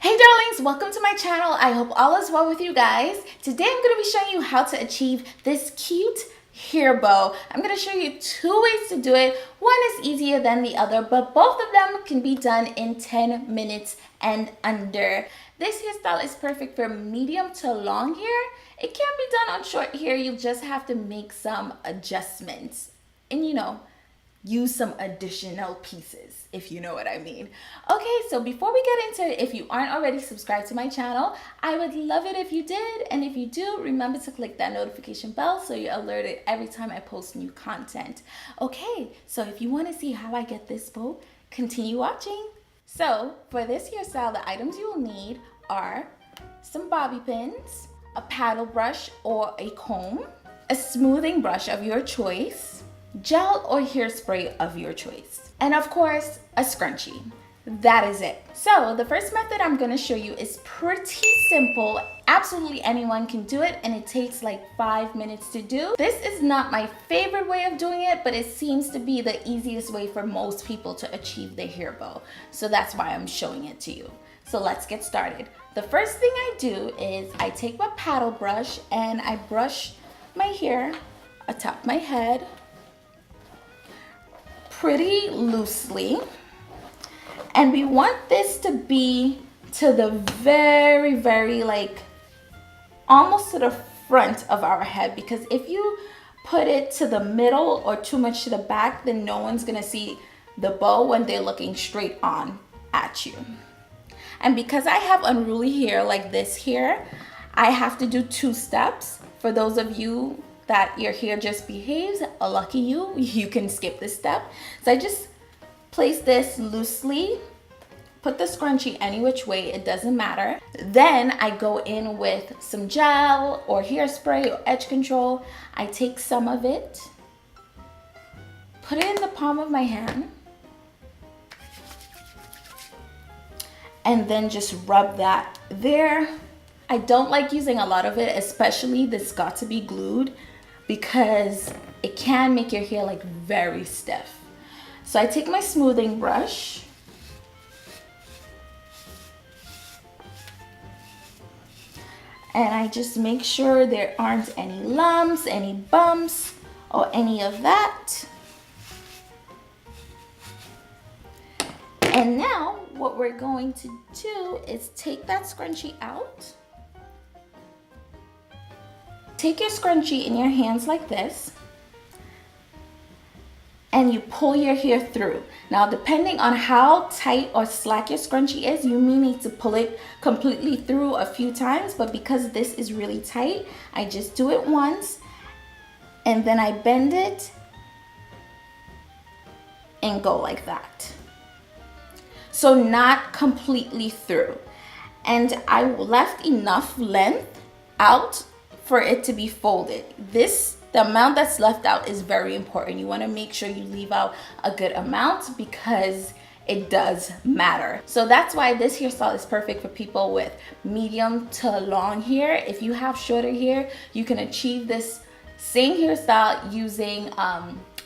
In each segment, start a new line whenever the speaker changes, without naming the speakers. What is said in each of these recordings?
Hey darlings, welcome to my channel. I hope all is well with you guys. Today I'm going to be showing you how to achieve this cute hair bow. I'm going to show you two ways to do it. One is easier than the other, but both of them can be done in 10 minutes and under. This hairstyle is perfect for medium to long hair. It can be done on short hair. You just have to make some adjustments and use some additional pieces, if you know what I mean. Okay, so before we get into it, if you aren't already subscribed to my channel, I would love it if you did. And if you do, remember to click that notification bell so you're alerted every time I post new content. Okay, so if you want to see how I get this bow, continue watching. So for this hairstyle, the items you will need are some bobby pins, a paddle brush or a comb, a smoothing brush of your choice, gel or hairspray of your choice, and of course a scrunchie. That is it. So the first method I'm going to show you is pretty simple. Absolutely anyone can do it, and it takes like 5 minutes to do. This is not my favorite way of doing it, but it seems to be the easiest way for most people to achieve their hair bow, so that's why I'm showing it to you. So let's get started. The first thing I do is I take my paddle brush and I brush my hair atop my head pretty loosely, and we want this to be to the very like almost to the front of our head, because if you put it to the middle or too much to the back, then no one's gonna see the bow when they're looking straight on at you. And because I have unruly hair like this here, I have to do 2 steps. For those of you that your hair just behaves, lucky you can skip this step. So I just place this loosely, put the scrunchie any which way, it doesn't matter. Then I go in with some gel or hairspray or edge control. I take some of it, put it in the palm of my hand, and then just rub that there. I don't like using a lot of it, especially this got to be glued, because it can make your hair like very stiff. So I take my smoothing brush and I just make sure there aren't any lumps, any bumps, or any of that. And now what we're going to do is take that scrunchie out. Take your scrunchie in your hands like this, and you pull your hair through. Now, depending on how tight or slack your scrunchie is, you may need to pull it completely through a few times, but because this is really tight, I just do it once, and then I bend it and go like that. So not completely through. And I left enough length out for it to be folded. The amount that's left out is very important. You want to make sure you leave out a good amount because it does matter. So that's why this hairstyle is perfect for people with medium to long hair. If you have shorter hair, you can achieve this same hairstyle using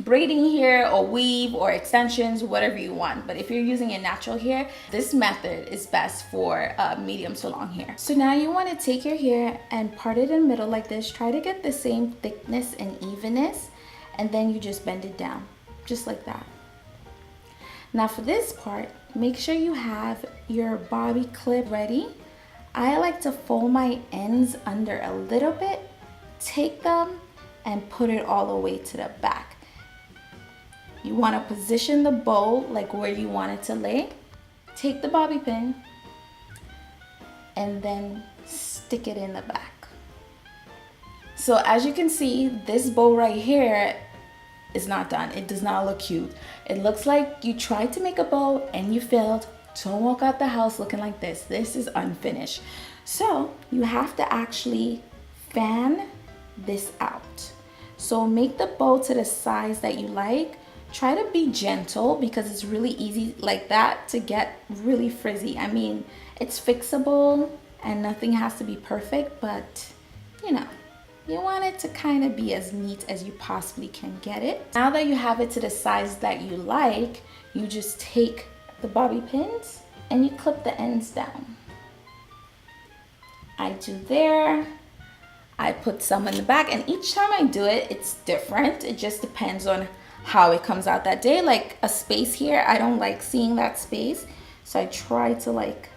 braiding hair or weave or extensions, whatever you want. But if you're using a natural hair, this method is best for medium to long hair. So now you want to take your hair and part it in the middle like this. Try to get the same thickness and evenness, and then you just bend it down just like that. Now for this part, make sure you have your bobby clip ready. I like to fold my ends under a little bit, take them and put it all the way to the back. You want to position the bow like where you want it to lay. Take the bobby pin and then stick it in the back. So as you can see, this bow right here is not done. It does not look cute. It looks like you tried to make a bow and you failed. Don't walk out the house looking like this. This is unfinished. So you have to actually fan this out. So make the bow to the size that you like. Try to be gentle because it's really easy like that to get really frizzy. I mean, it's fixable and nothing has to be perfect, but you want it to kind of be as neat as you possibly can get it. Now that you have it to the size that you like, you just take the bobby pins and you clip the ends down. I do there. I put some in the back, and each time I do it, it's different. It just depends on how it comes out that day. Like a space here, I don't like seeing that space. So I try to like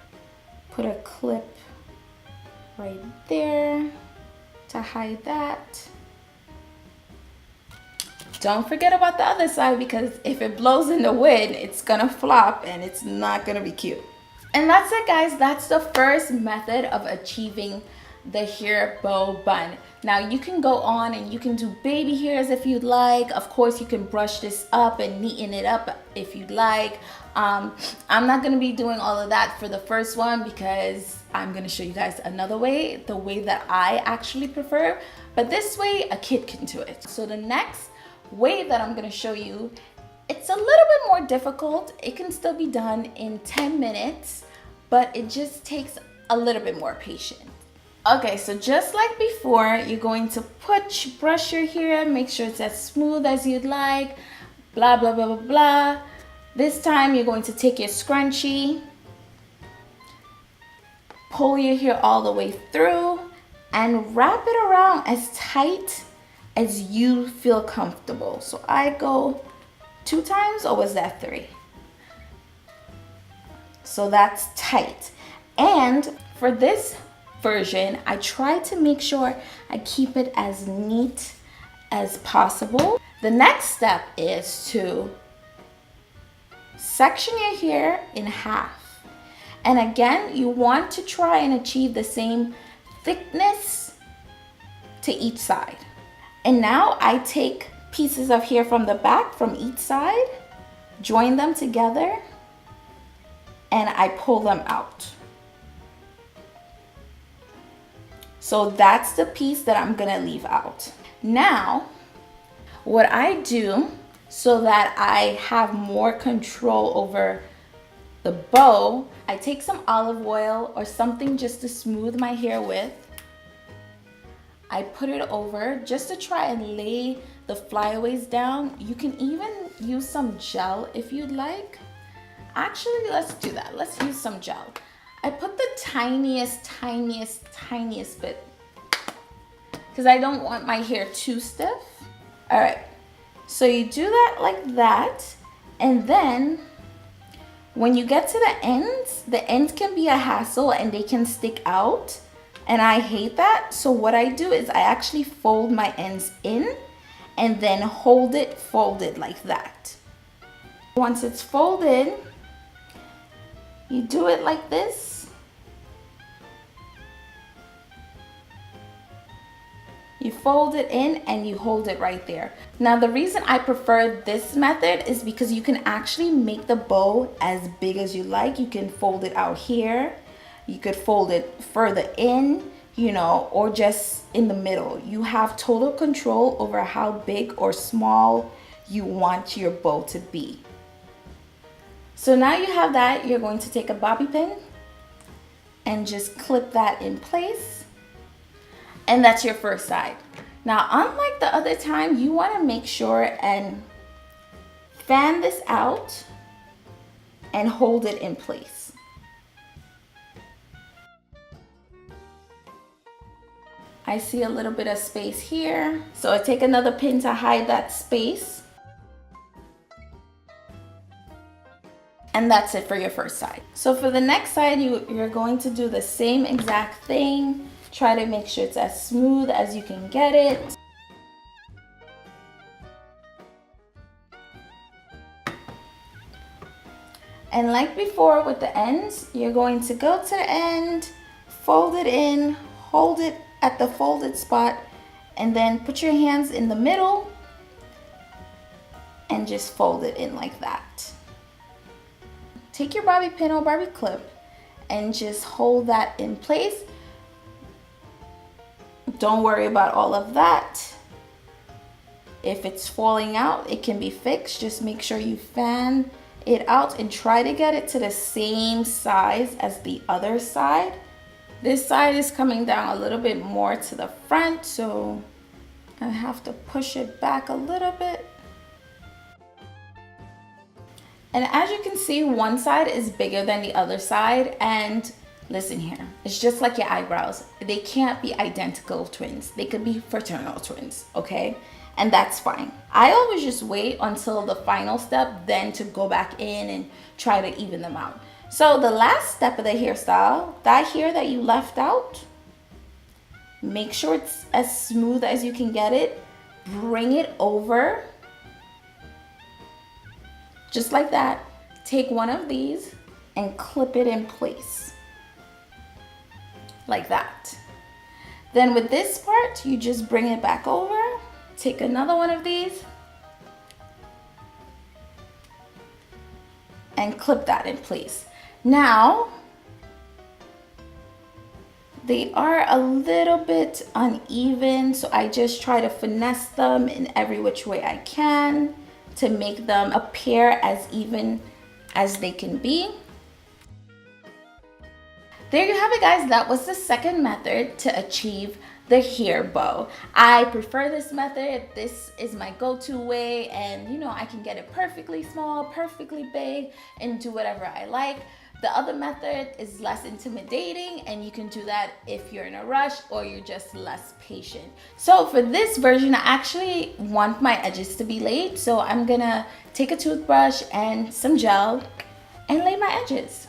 put a clip right there to hide that. Don't forget about the other side, because if it blows in the wind, it's gonna flop and it's not gonna be cute. And that's it, guys. That's the first method of achieving the hair bow bun. Now you can go on and you can do baby hairs if you'd like. Of course, you can brush this up and neaten it up if you'd like. I'm not gonna be doing all of that for the first one, because I'm gonna show you guys another way, the way that I actually prefer. But this way, a kid can do it. So the next way that I'm gonna show you, it's a little bit more difficult. It can still be done in 10 minutes, but it just takes a little bit more patience. Okay, so just like before, you're going to brush your hair, make sure it's as smooth as you'd like, blah, blah, blah, blah, blah. This time you're going to take your scrunchie, pull your hair all the way through, and wrap it around as tight as you feel comfortable. So I go 2 times, or was that 3? So that's tight. And for this version, I try to make sure I keep it as neat as possible. The next step is to section your hair in half. And again, you want to try and achieve the same thickness to each side. And now I take pieces of hair from the back from each side, join them together, and I pull them out. So that's the piece that I'm gonna leave out. Now, what I do so that I have more control over the bow, I take some olive oil or something just to smooth my hair with. I put it over just to try and lay the flyaways down. You can even use some gel if you'd like. Actually, let's do that. Let's use some gel. I put the tiniest bit, because I don't want my hair too stiff. All right, so you do that like that, and then when you get to the ends can be a hassle and they can stick out, and I hate that. So what I do is I actually fold my ends in and then hold it folded like that. Once it's folded, you do it like this. You fold it in and you hold it right there. Now the reason I prefer this method is because you can actually make the bow as big as you like. You can fold it out here. You could fold it further in, you know, or just in the middle. You have total control over how big or small you want your bow to be. So now you have that, you're going to take a bobby pin and just clip that in place. And that's your first side. Now, unlike the other time, you want to make sure and fan this out and hold it in place. I see a little bit of space here, so I take another pin to hide that space. And that's it for your first side. So for the next side, you're going to do the same exact thing. Try to make sure it's as smooth as you can get it. And like before with the ends, you're going to go to the end, fold it in, hold it at the folded spot, and then put your hands in the middle and just fold it in like that. Take your bobby pin or bobby clip and just hold that in place. Don't worry about all of that. If it's falling out, it can be fixed. Just make sure you fan it out and try to get it to the same size as the other side. This side is coming down a little bit more to the front, so I have to push it back a little bit. And as you can see, one side is bigger than the other side, and Listen here, it's just like your eyebrows. They can't be identical twins. They could be fraternal twins, okay? And that's fine. I always just wait until the final step, then to go back in and try to even them out. So the last step of the hairstyle, that hair that you left out, make sure it's as smooth as you can get it. Bring it over, just like that. Take one of these and clip it in place, like that. Then with this part, you just bring it back over, take another one of these, and clip that in place. Now, they are a little bit uneven, so I just try to finesse them in every which way I can to make them appear as even as they can be. There you have it, guys. That was the second method to achieve the hair bow. I prefer this method. This is my go-to way, and you know, I can get it perfectly small, perfectly big, and do whatever I like. The other method is less intimidating, and you can do that if you're in a rush or you're just less patient. So for this version, I actually want my edges to be laid. So I'm gonna take a toothbrush and some gel and lay my edges.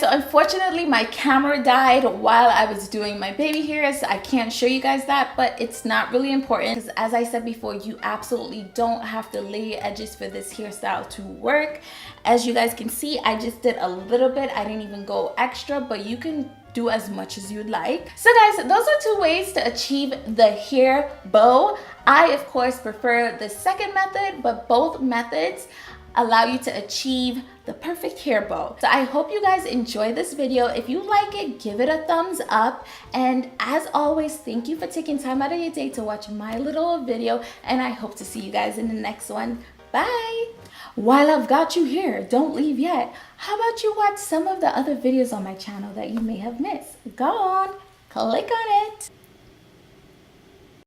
So unfortunately, my camera died while I was doing my baby hairs. I can't show you guys that, but it's not really important because, as I said before, you absolutely don't have to lay your edges for this hairstyle to work. As you guys can see, I just did a little bit. I didn't even go extra, but you can do as much as you'd like. So guys, those are two ways to achieve the hair bow. I, of course, prefer the second method, but both methods allow you to achieve the perfect hair bow. So I hope you guys enjoy this video. If you like it, give it a thumbs up. And as always, thank you for taking time out of your day to watch my little video. And I hope to see you guys in the next one. Bye. While I've got you here, don't leave yet. How about you watch some of the other videos on my channel that you may have missed? Go on, click on it.